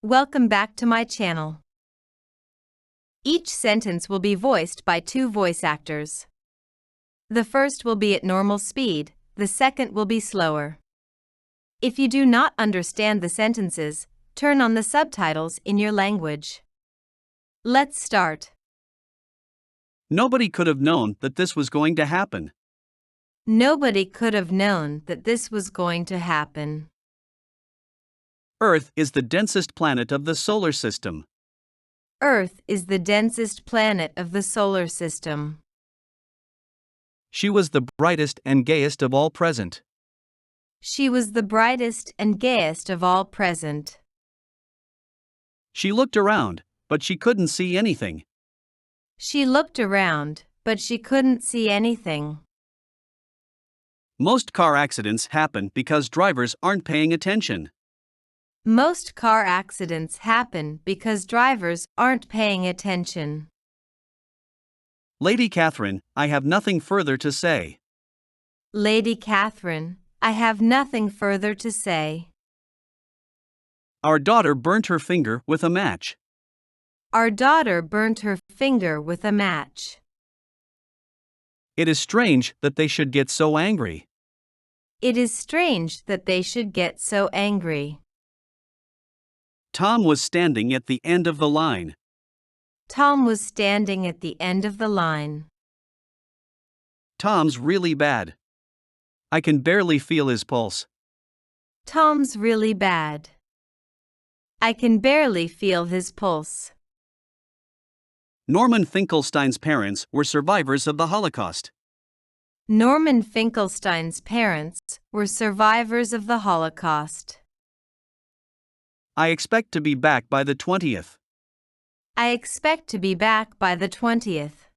Welcome back to my channel. Each sentence will be voiced by two voice actors. The first will be at normal speed, the second will be slower. If you do not understand the sentences, turn on the subtitles in your language. Let's start. Nobody could have known that this was going to happen. Nobody could have known that this was going to happen. Earth is the densest planet of the solar system. Earth is the densest planet of the solar system. She was the brightest and gayest of all present. She was the brightest and gayest of all present. She looked around, but she couldn't see anything. She looked around, but she couldn't see anything. Most car accidents happen because drivers aren't paying attention. Most car accidents happen because drivers aren't paying attention. Lady Catherine, I have nothing further to say. Lady Catherine, I have nothing further to say. Our daughter burnt her finger with a match. Our daughter burnt her finger with a match. It is strange that they should get so angry. It is strange that they should get so angry. Tom was standing at the end of the line. Tom was standing at the end of the line. Tom's really bad. I can barely feel his pulse. Tom's really bad. I can barely feel his pulse. Norman Finkelstein's parents were survivors of the Holocaust. Norman Finkelstein's parents were survivors of the Holocaust. I expect to be back by the 20th. I expect to be back by the 20th.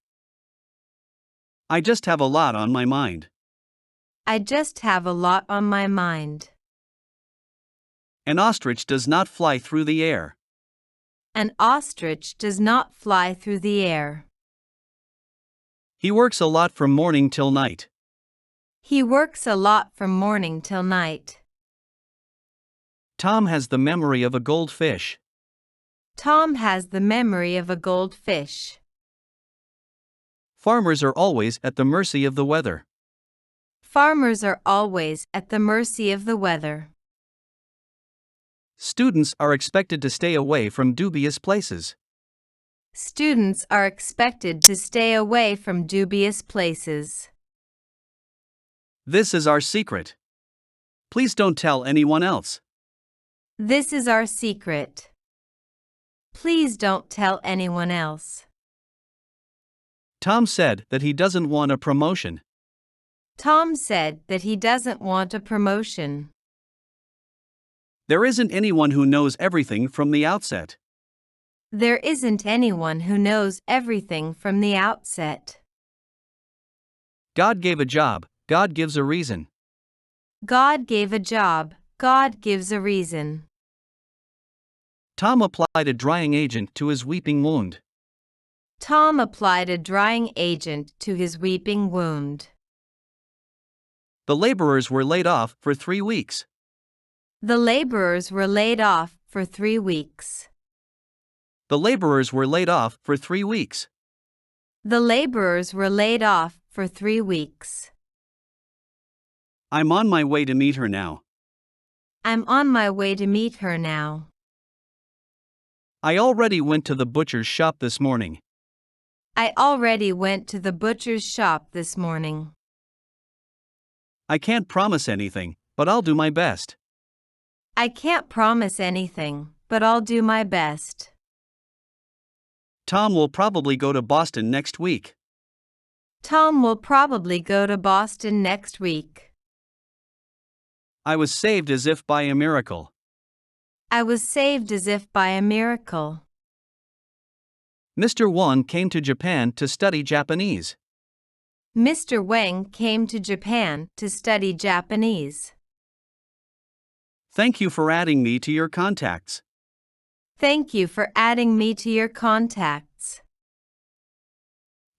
I just have a lot on my mind. I just have a lot on my mind. An ostrich does not fly through the air. An ostrich does not fly through the air. He works a lot from morning till night. He works a lot from morning till night. Tom has the memory of a goldfish. Tom has the memory of a goldfish. Farmers are always at the mercy of the weather. Farmers are always at the mercy of the weather. Students are expected to stay away from dubious places. Students are expected to stay away from dubious places. This is our secret. Please don't tell anyone else. This is our secret. Please don't tell anyone else. Tom said that he doesn't want a promotion. Tom said that he doesn't want a promotion. There isn't anyone who knows everything from the outset. There isn't anyone who knows everything from the outset. God gave a job, God gives a reason. God gave a job, God gives a reason. Tom applied a drying agent to his weeping wound. Tom applied a drying agent to his weeping wound. The laborers were laid off for 3 weeks. The laborers were laid off for 3 weeks. The laborers were laid off for 3 weeks. The laborers were laid off for 3 weeks. I'm on my way to meet her now. I'm on my way to meet her now. I already went to the butcher's shop this morning. I already went to the butcher's shop this morning. I can't promise anything, but I'll do my best. I can't promise anything, but I'll do my best. Tom will probably go to Boston next week. Tom will probably go to Boston next week. I was saved as if by a miracle. I was saved as if by a miracle. Mr. Wang came to Japan to study Japanese. Mr. Wang came to Japan to study Japanese. Thank you for adding me to your contacts. Thank you for adding me to your contacts.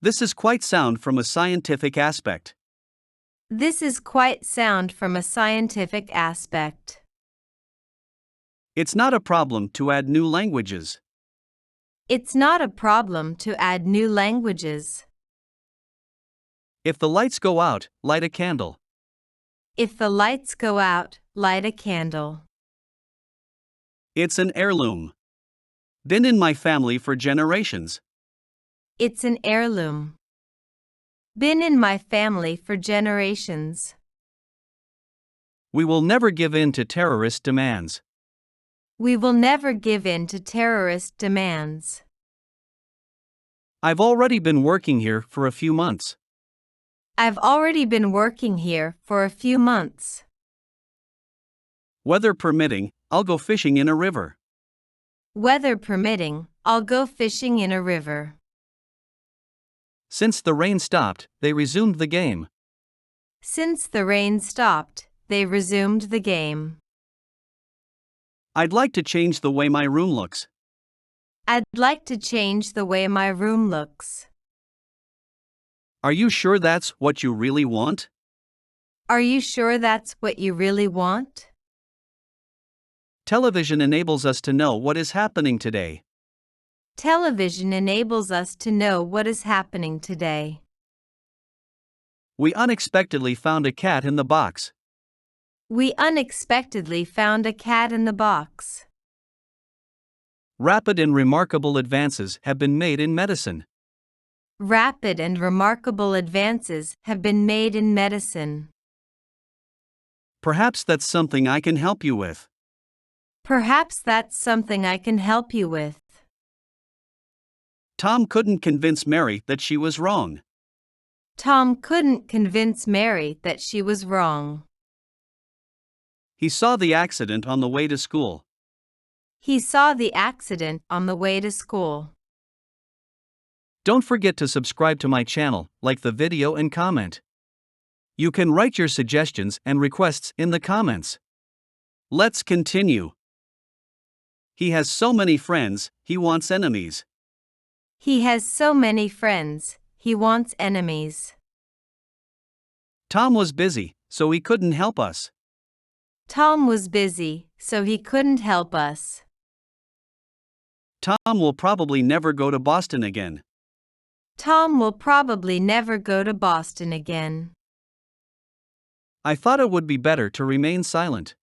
This is quite sound from a scientific aspect. This is quite sound from a scientific aspect. It's not a problem to add new languages. It's not a problem to add new languages. If the lights go out, light a candle. If the lights go out, light a candle. It's an heirloom. Been in my family for generations. It's an heirloom. Been in my family for generations. We will never give in to terrorist demands. We will never give in to terrorist demands. I've already been working here for a few months. I've already been working here for a few months. Weather permitting, I'll go fishing in a river. Weather permitting, I'll go fishing in a river. Since the rain stopped, they resumed the game. Since the rain stopped, they resumed the game. I'd like to change the way my room looks. I'd like to change the way my room looks. Are you sure that's what you really want? Are you sure that's what you really want? Television enables us to know what is happening today. Television enables us to know what is happening today. We unexpectedly found a cat in the box. We unexpectedly found a cat in the box. Rapid and remarkable advances have been made in medicine. Rapid and remarkable advances have been made in medicine. Perhaps that's something I can help you with. Perhaps that's something I can help you with. Tom couldn't convince Mary that she was wrong. Tom couldn't convince Mary that she was wrong. He saw the accident on the way to school. He saw the accident on the way to school. Don't forget to subscribe to my channel, like the video and comment. You can write your suggestions and requests in the comments. Let's continue. He has so many friends, he wants enemies. He has so many friends, he wants enemies. Tom was busy, so he couldn't help us. Tom was busy, so he couldn't help us. Tom will probably never go to Boston again. Tom will probably never go to Boston again. I thought it would be better to remain silent.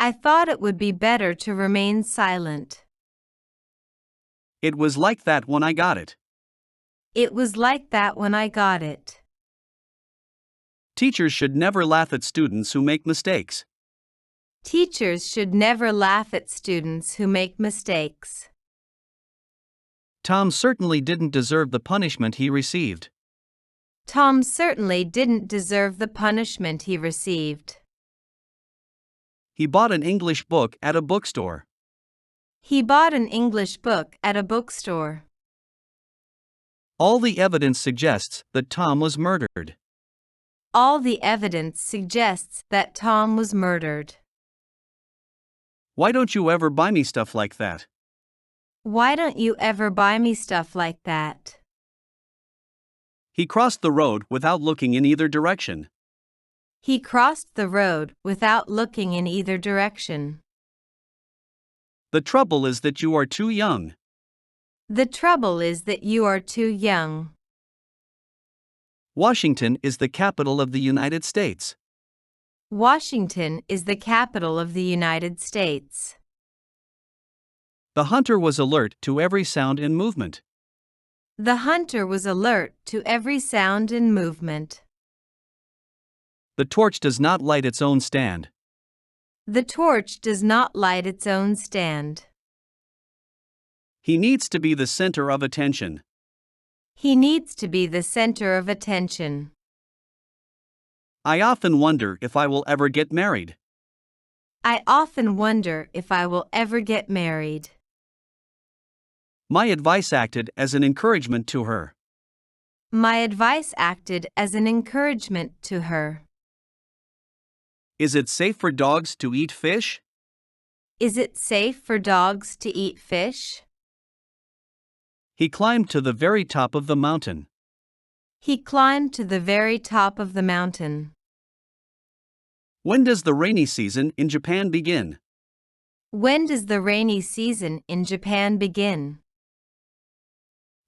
I thought it would be better to remain silent. It was like that when I got it. It was like that when I got it. Teachers should never laugh at students who make mistakes. Teachers should never laugh at students who make mistakes. Tom certainly didn't deserve the punishment he received. Tom certainly didn't deserve the punishment he received. He bought an English book at a bookstore. He bought an English book at a bookstore. All the evidence suggests that Tom was murdered. All the evidence suggests that Tom was murdered. Why don't you ever buy me stuff like that? Why don't you ever buy me stuff like that? He crossed the road without looking in either direction. He crossed the road without looking in either direction. The trouble is that you are too young. The trouble is that you are too young. Washington is the capital of the United States. Washington is the capital of the United States. The hunter was alert to every sound and movement. The hunter was alert to every sound and movement. The torch does not light its own stand. The torch does not light its own stand. He needs to be the center of attention. He needs to be the center of attention. I often wonder if I will ever get married. I often wonder if I will ever get married. My advice acted as an encouragement to her. My advice acted as an encouragement to her. Is it safe for dogs to eat fish? Is it safe for dogs to eat fish? He climbed to the very top of the mountain. He climbed to the very top of the mountain. When does the rainy season in Japan begin? When does the rainy season in Japan begin?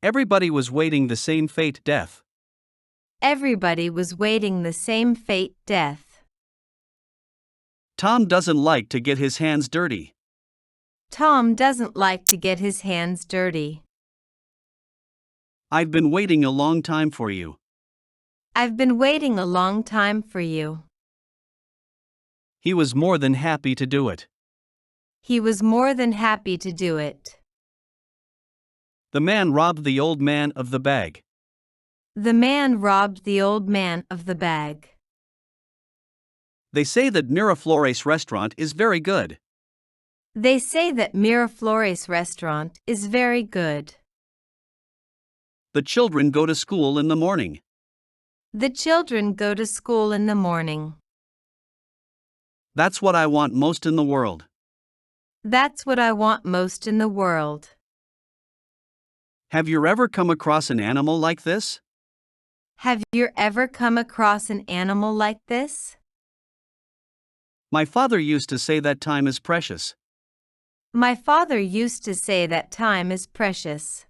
Everybody was waiting the same fate death. Everybody was waiting the same fate death. Tom doesn't like to get his hands dirty. Tom doesn't like to get his hands dirty. I've been waiting a long time for you. I've been waiting a long time for you. He was more than happy to do it. He was more than happy to do it. The man robbed the old man of the bag. The man robbed the old man of the bag. They say that Miraflores restaurant is very good. They say that Miraflores restaurant is very good. The children go to school in the morning. The children go to school in the morning. That's what I want most in the world. That's what I want most in the world. Have you ever come across an animal like this? Have you ever come across an animal like this? My father used to say that time is precious. My father used to say that time is precious.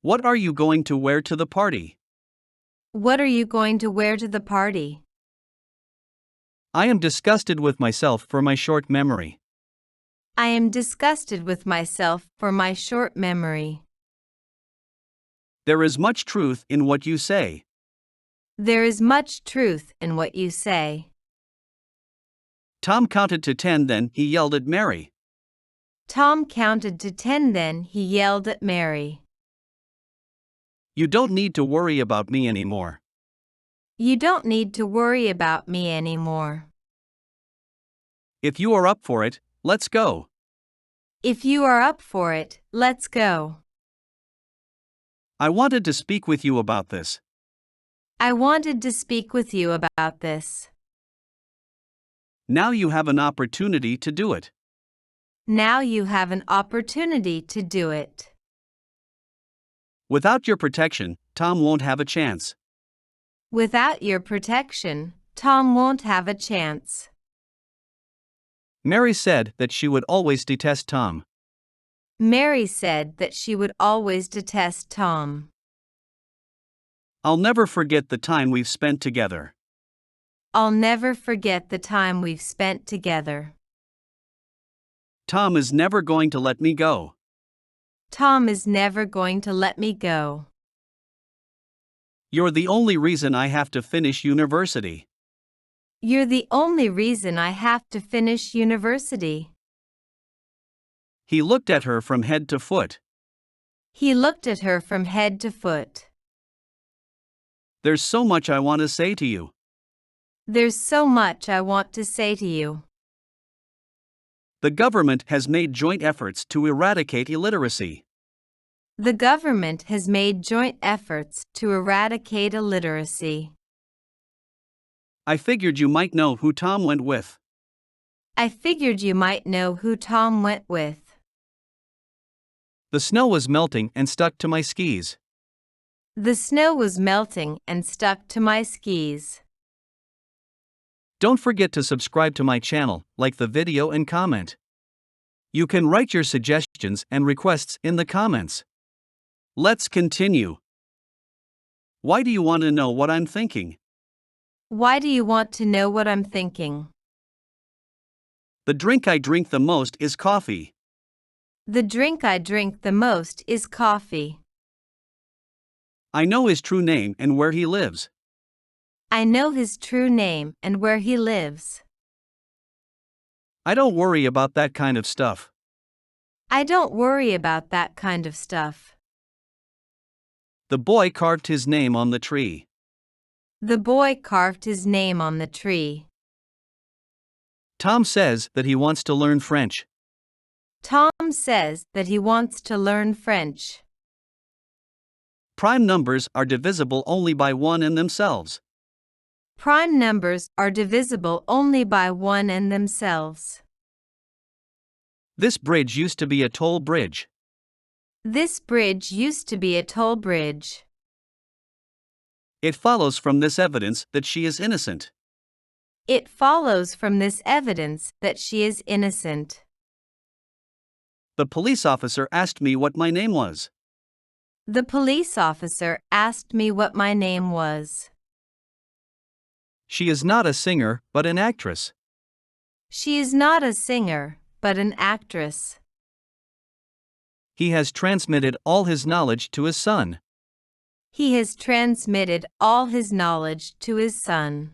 What are you going to wear to the party? What are you going to wear to the party? I am disgusted with myself for my short memory. I am disgusted with myself for my short memory. There is much truth in what you say. There is much truth in what you say. Tom counted to 10, then he yelled at Mary. Tom counted to 10, then he yelled at Mary. You don't need to worry about me anymore. You don't need to worry about me anymore. If you are up for it, let's go. If you are up for it, let's go. I wanted to speak with you about this. I wanted to speak with you about this. Now you have an opportunity to do it. Now you have an opportunity to do it. Without your protection, Tom won't have a chance. Without your protection, Tom won't have a chance. Mary said that she would always detest Tom. Mary said that she would always detest Tom. I'll never forget the time we've spent together. I'll never forget the time we've spent together. Tom is never going to let me go. Tom is never going to let me go. You're the only reason I have to finish university. You're the only reason I have to finish university. He looked at her from head to foot. He looked at her from head to foot. There's so much I want to say to you. There's so much I want to say to you. The government has made joint efforts to eradicate illiteracy. The government has made joint efforts to eradicate illiteracy. I figured you might know who Tom went with. I figured you might know who Tom went with. The snow was melting and stuck to my skis. The snow was melting and stuck to my skis. Don't forget to subscribe to my channel, like the video and comment. You can write your suggestions and requests in the comments. Let's continue. Why do you want to know what I'm thinking? Why do you want to know what I'm thinking? The drink I drink the most is coffee. The drink I drink the most is coffee. I know his true name and where he lives. I know his true name and where he lives. I don't worry about that kind of stuff. I don't worry about that kind of stuff. The boy carved his name on the tree. The boy carved his name on the tree. Tom says that he wants to learn French. Tom says that he wants to learn French. Prime numbers are divisible only by 1 and themselves. Prime numbers are divisible only by 1 and themselves. This bridge used to be a toll bridge. This bridge used to be a toll bridge. It follows from this evidence that she is innocent. It follows from this evidence that she is innocent. The police officer asked me what my name was. The police officer asked me what my name was. She is not a singer, but an actress. She is not a singer, but an actress. He has transmitted all his knowledge to his son. He has transmitted all his knowledge to his son.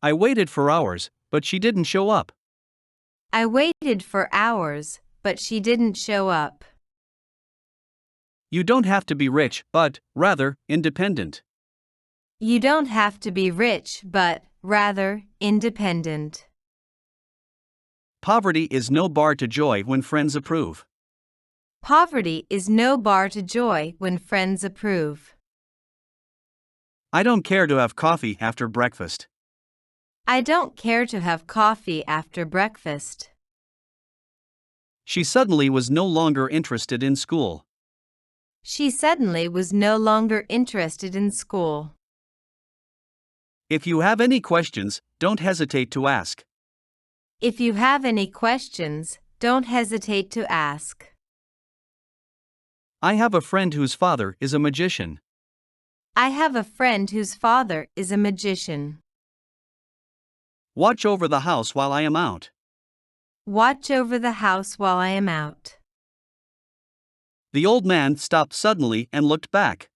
I waited for hours, but she didn't show up. I waited for hours, but she didn't show up. You don't have to be rich, but, rather, independent. You don't have to be rich, but, rather, independent. Poverty is no bar to joy when friends approve. Poverty is no bar to joy when friends approve. I don't care to have coffee after breakfast. I don't care to have coffee after breakfast. She suddenly was no longer interested in school. She suddenly was no longer interested in school. If you have any questions, don't hesitate to ask. If you have any questions, don't hesitate to ask. I have a friend whose father is a magician. I have a friend whose father is a magician. Watch over the house while I am out. Watch over the house while I am out. The old man stopped suddenly and looked back.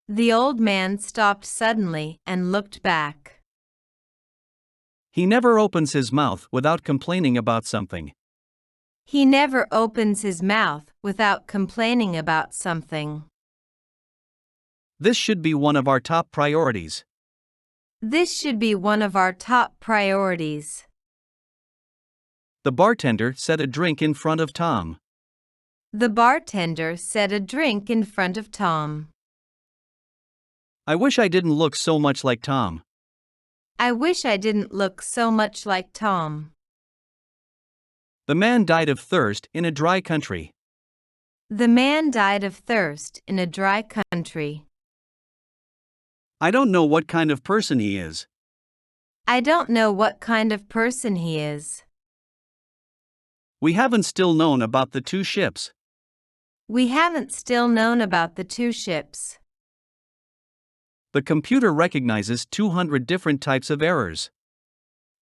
The old man stopped suddenly and looked back. He never opens his mouth without complaining about something. He never opens his mouth without complaining about something. This should be one of our top priorities. This should be one of our top priorities. The bartender set a drink in front of Tom. The bartender set a drink in front of Tom. I wish I didn't look so much like Tom. I wish I didn't look so much like Tom. The man died of thirst in a dry country. The man died of thirst in a dry country. I don't know what kind of person he is. I don't know what kind of person he is. We haven't still known about the two ships. We haven't still known about the two ships. The computer recognizes 200 different types of errors.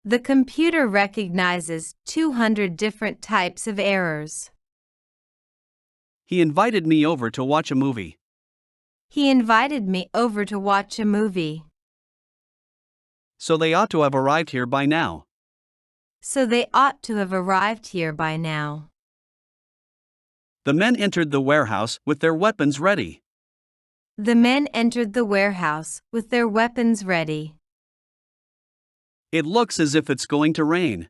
The computer recognizes 200 different types of errors. He invited me over to watch a movie. He invited me over to watch a movie. So they ought to have arrived here by now. So they ought to have arrived here by now. The men entered the warehouse with their weapons ready. The men entered the warehouse with their weapons ready. It looks as if it's going to rain.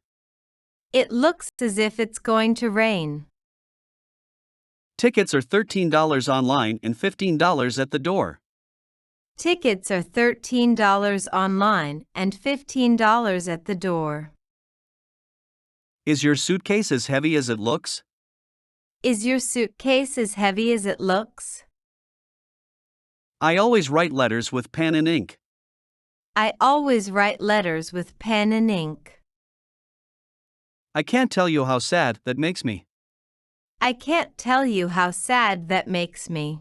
It looks as if it's going to rain. Tickets are $13 online and $15 at the door. Tickets are $13 online and $15 at the door. Is your suitcase as heavy as it looks? Is your suitcase as heavy as it looks? I always write letters with pen and ink. I always write letters with pen and ink. I can't tell you how sad that makes me. I can't tell you how sad that makes me.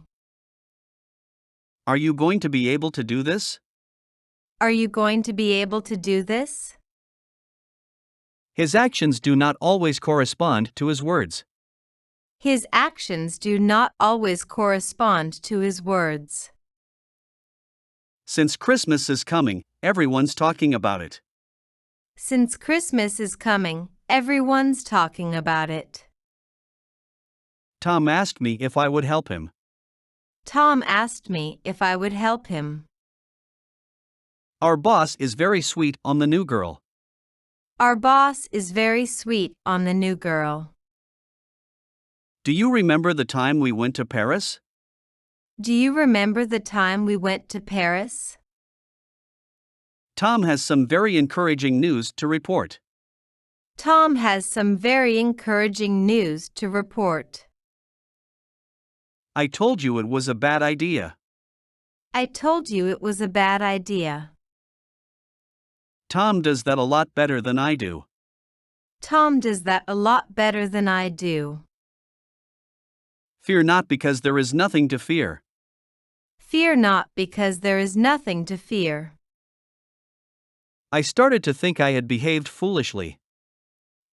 Are you going to be able to do this? Are you going to be able to do this? His actions do not always correspond to his words. His actions do not always correspond to his words. Since Christmas is coming, everyone's talking about it. Since Christmas is coming, everyone's talking about it. Tom asked me if I would help him. Tom asked me if I would help him. Our boss is very sweet on the new girl. Our boss is very sweet on the new girl. Do you remember the time we went to Paris? Do you remember the time we went to Paris? Tom has some very encouraging news to report. Tom has some very encouraging news to report. I told you it was a bad idea. I told you it was a bad idea. Tom does that a lot better than I do. Tom does that a lot better than I do. Fear not because there is nothing to fear. Fear not because there is nothing to fear. I started to think I had behaved foolishly.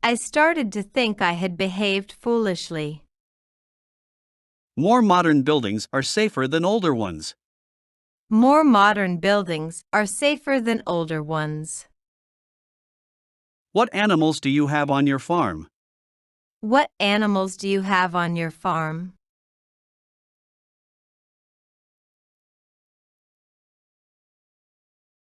I started to think I had behaved foolishly. More modern buildings are safer than older ones. More modern buildings are safer than older ones. What animals do you have on your farm? What animals do you have on your farm?